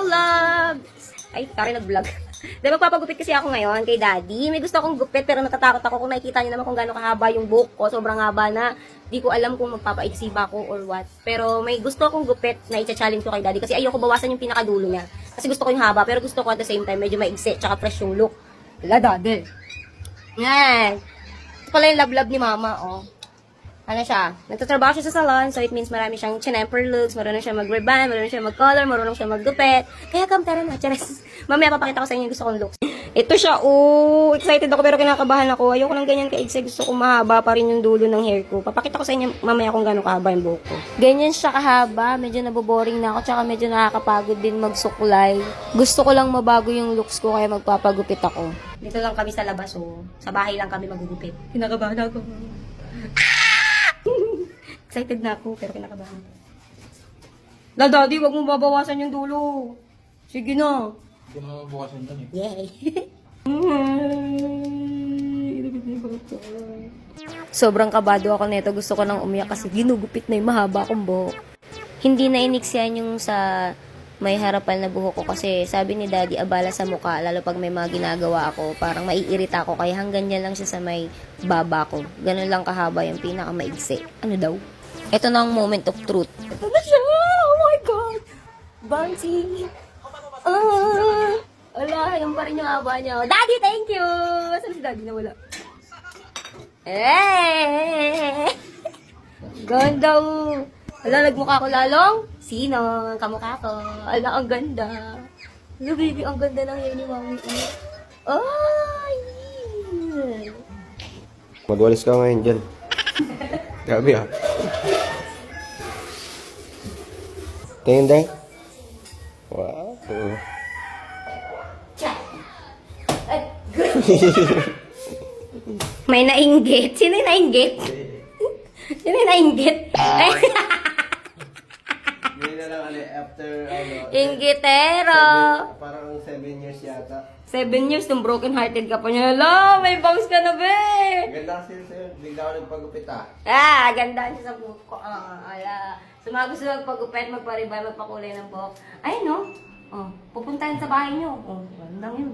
vlogs! Ay, sorry, nag-vlog. Dahil magpapagupit kasi ako ngayon kay Daddy. May gusto akong gupit pero natatakot ako kung nakikita niyo naman kung gaano kahaba yung buhok ko. Sobrang haba na. Di ko alam kung magpapaiksi ba ako or what. Pero may gusto akong gupit na i-challenge ko kay Daddy kasi ayoko bawasan yung pinakadulo niya. Kasi gusto ko yung haba pero gusto ko at the same time medyo maigsi tsaka fresh yung look. Wala, Daddy. Yan. Ito pala yung love-love ni Mama, oh. Ano siya? Nagtatrabaho siya sa salon, so it means marami siyang chinemper looks, marunong siya mag-reband, marunong siya mag-color, marunong siya mag-gupit. Kaya come, tara na, chares. Mamaya papakita ko sa inyo yung gusto kong looks. Ito siya, oh, excited ako pero kinakabahan ako. Ayoko ng ganyan ka-excited, gusto ko mahaba pa rin yung dulo ng hair ko. Papakita ko sa inyo mamaya kung gano'ng kahaba yung buhok ko. Ganyan siya kahaba, medyo naboboring na ako, tsaka medyo nakakapagod din magsukulay. Gusto ko lang mabago yung looks ko, kaya magpapagupit ako. Dito lang kami sa labas, oh. Sa bahay lang kami magugupit. Kinakabahan ako. Excited na ako, pero kinakabahan. Daddy, wag mong babawasan yung dulo. Sige na. Hindi mo mabukasan doon eh. Yay! Sobrang kabado ako nito. Gusto ko nang umiyak kasi ginugupit na yung mahaba kong buhok. Hindi na iniksyan yung sa may harapan na buhok ko kasi sabi ni Daddy abala sa mukha, lalo pag may mga ginagawa ako, parang maiirita ako kaya hanggang yan lang siya sa may baba ko. Ganun lang kahaba yung pinakamaigsi. Ano daw? Ito na ang moment of truth. Ito na siya! Oh my God! Bouncy! Ala, yung pa rin yung haba niya. Daddy, thank you! Saan si Daddy? Nawala. Eh! Ganda! Ala, nagmukha ko lalong? Sino? Kamukha ko. Ala, ang ganda. Ala, baby, ang ganda ng hair ni Mami. Ay! Magwalis ka ngayon dyan. Grabe ah. Tingin dahil. Wow. May nainggit. Sino yung nainggit? Sino yung nainggit? Hindi na lang after Inggitero. parang 7 years yata. 7 years, nung broken hearted ka pa niya. Hala, may bounce ka na, be! Ganda kasi sa'yo. Bigla ako nagpagupit ah. Ganda niya sa buhok ko. Ala. So, mga gusto magpagupit, magparibay, magpakulay ng buhok. Ay, no? Pupuntahin sa bahay niyo. Gandang yun.